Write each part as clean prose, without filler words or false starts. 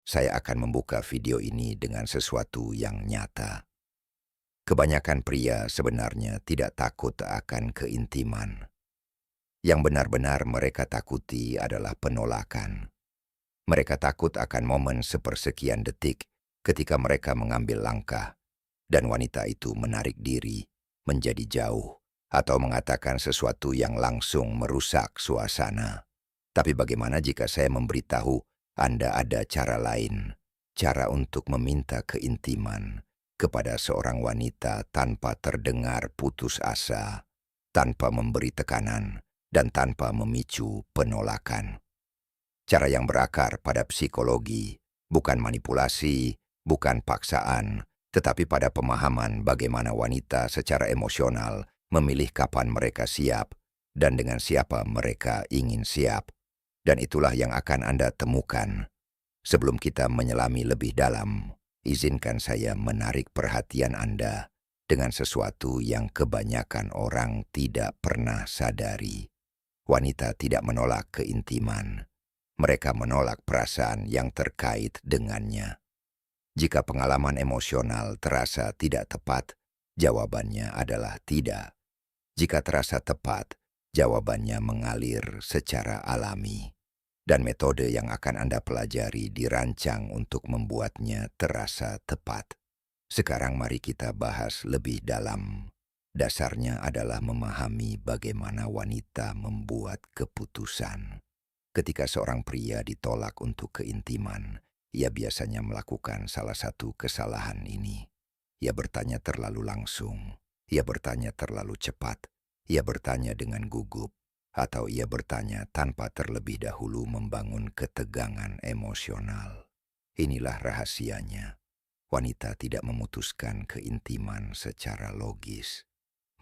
saya akan membuka video ini dengan sesuatu yang nyata. Kebanyakan pria sebenarnya tidak takut akan keintiman. Yang benar-benar mereka takuti adalah penolakan. Mereka takut akan momen sepersekian detik ketika mereka mengambil langkah dan wanita itu menarik diri, menjadi jauh, atau mengatakan sesuatu yang langsung merusak suasana. Tapi bagaimana jika saya memberitahu Anda ada cara lain, cara untuk meminta keintiman kepada seorang wanita tanpa terdengar putus asa, tanpa memberi tekanan, dan tanpa memicu penolakan. Cara yang berakar pada psikologi, bukan manipulasi, bukan paksaan, tetapi pada pemahaman bagaimana wanita secara emosional memilih kapan mereka siap dan dengan siapa mereka ingin siap. Dan itulah yang akan Anda temukan. Sebelum kita menyelami lebih dalam, izinkan saya menarik perhatian Anda dengan sesuatu yang kebanyakan orang tidak pernah sadari. Wanita tidak menolak keintiman. Mereka menolak perasaan yang terkait dengannya. Jika pengalaman emosional terasa tidak tepat, jawabannya adalah tidak. Jika terasa tepat, jawabannya mengalir secara alami. Dan metode yang akan Anda pelajari dirancang untuk membuatnya terasa tepat. Sekarang mari kita bahas lebih dalam. Dasarnya adalah memahami bagaimana wanita membuat keputusan. Ketika seorang pria ditolak untuk keintiman, ia biasanya melakukan salah satu kesalahan ini. Ia bertanya terlalu langsung, ia bertanya terlalu cepat, ia bertanya dengan gugup, atau ia bertanya tanpa terlebih dahulu membangun ketegangan emosional. Inilah rahasianya. Wanita tidak memutuskan keintiman secara logis.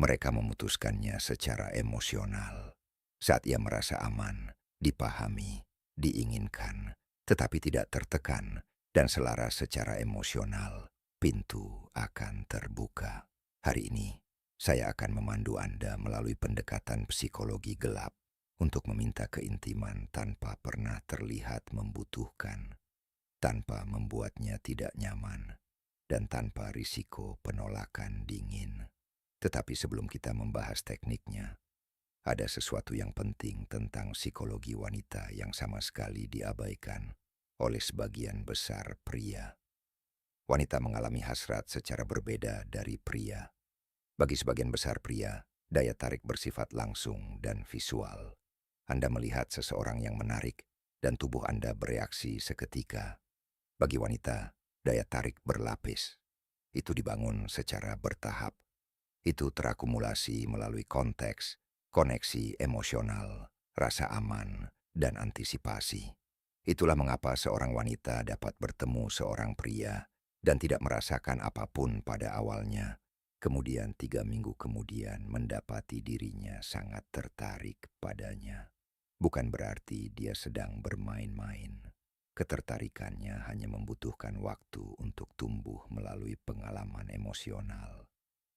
Mereka memutuskannya secara emosional. Saat ia merasa aman, dipahami, diinginkan, tetapi tidak tertekan dan selaras secara emosional, pintu akan terbuka. Hari ini, saya akan memandu Anda melalui pendekatan psikologi gelap untuk meminta keintiman tanpa pernah terlihat membutuhkan, tanpa membuatnya tidak nyaman, dan tanpa risiko penolakan dingin. Tetapi sebelum kita membahas tekniknya, ada sesuatu yang penting tentang psikologi wanita yang sama sekali diabaikan oleh sebagian besar pria. Wanita mengalami hasrat secara berbeda dari pria. Bagi sebagian besar pria, daya tarik bersifat langsung dan visual. Anda melihat seseorang yang menarik dan tubuh Anda bereaksi seketika. Bagi wanita, daya tarik berlapis. Itu dibangun secara bertahap. Itu terakumulasi melalui konteks, koneksi emosional, rasa aman, dan antisipasi. Itulah mengapa seorang wanita dapat bertemu seorang pria dan tidak merasakan apapun pada awalnya. Kemudian 3 minggu kemudian mendapati dirinya sangat tertarik padanya. Bukan berarti dia sedang bermain-main. Ketertarikannya hanya membutuhkan waktu untuk tumbuh melalui pengalaman emosional.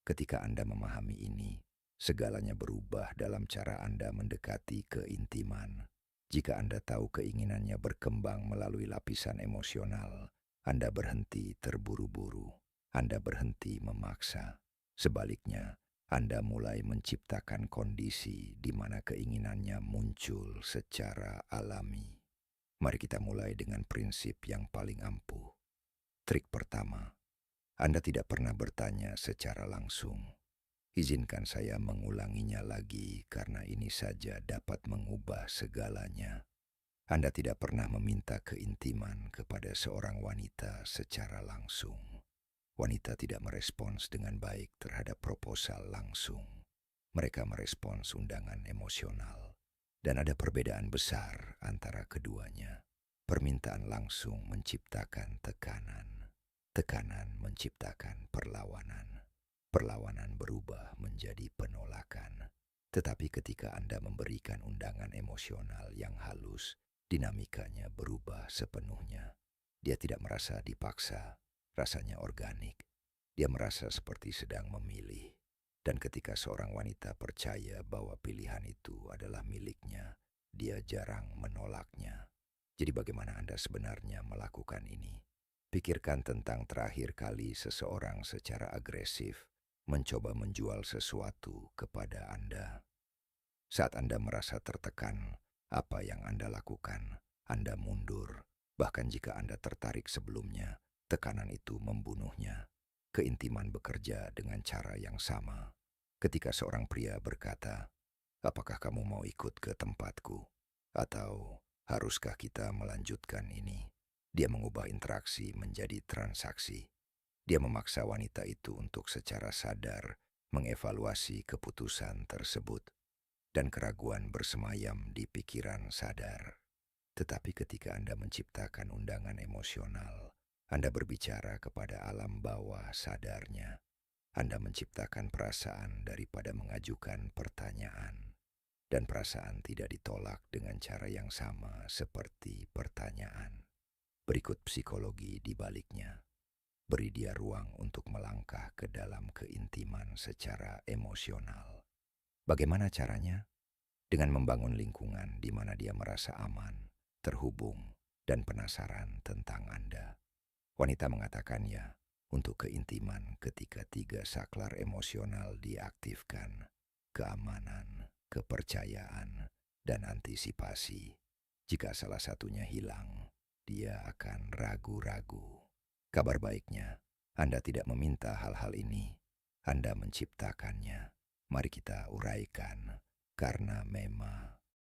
Ketika Anda memahami ini, segalanya berubah dalam cara Anda mendekati keintiman. Jika Anda tahu keinginannya berkembang melalui lapisan emosional, Anda berhenti terburu-buru. Anda berhenti memaksa. Sebaliknya, Anda mulai menciptakan kondisi di mana keinginannya muncul secara alami. Mari kita mulai dengan prinsip yang paling ampuh. Trik pertama, Anda tidak pernah bertanya secara langsung. Izinkan saya mengulanginya lagi karena ini saja dapat mengubah segalanya. Anda tidak pernah meminta keintiman kepada seorang wanita secara langsung. Wanita tidak merespons dengan baik terhadap proposal langsung. Mereka merespons undangan emosional. Dan ada perbedaan besar antara keduanya. Permintaan langsung menciptakan tekanan. Tekanan menciptakan perlawanan. Perlawanan berubah menjadi penolakan. Tetapi ketika Anda memberikan undangan emosional yang halus, dinamikanya berubah sepenuhnya. Dia tidak merasa dipaksa, rasanya organik. Dia merasa seperti sedang memilih. Dan ketika seorang wanita percaya bahwa pilihan itu adalah miliknya, dia jarang menolaknya. Jadi bagaimana Anda sebenarnya melakukan ini? Pikirkan tentang terakhir kali seseorang secara agresif mencoba menjual sesuatu kepada Anda. Saat Anda merasa tertekan, apa yang Anda lakukan? Anda mundur. Bahkan jika Anda tertarik sebelumnya, tekanan itu membunuhnya. Keintiman bekerja dengan cara yang sama. Ketika seorang pria berkata, "Apakah kamu mau ikut ke tempatku?" Atau, "Haruskah kita melanjutkan ini?" Dia mengubah interaksi menjadi transaksi. Dia memaksa wanita itu untuk secara sadar mengevaluasi keputusan tersebut. Dan keraguan bersemayam di pikiran sadar. Tetapi ketika Anda menciptakan undangan emosional, Anda berbicara kepada alam bawah sadarnya. Anda menciptakan perasaan daripada mengajukan pertanyaan. Dan perasaan tidak ditolak dengan cara yang sama seperti pertanyaan. Berikut psikologi di baliknya. Beri dia ruang untuk melangkah ke dalam keintiman secara emosional. Bagaimana caranya? Dengan membangun lingkungan di mana dia merasa aman, terhubung, dan penasaran tentang Anda. Wanita mengatakan ya untuk keintiman ketika 3 saklar emosional diaktifkan: keamanan, kepercayaan, dan antisipasi. Jika salah satunya hilang, dia akan ragu-ragu. Kabar baiknya, Anda tidak meminta hal-hal ini. Anda menciptakannya. Mari kita uraikan. Karena memang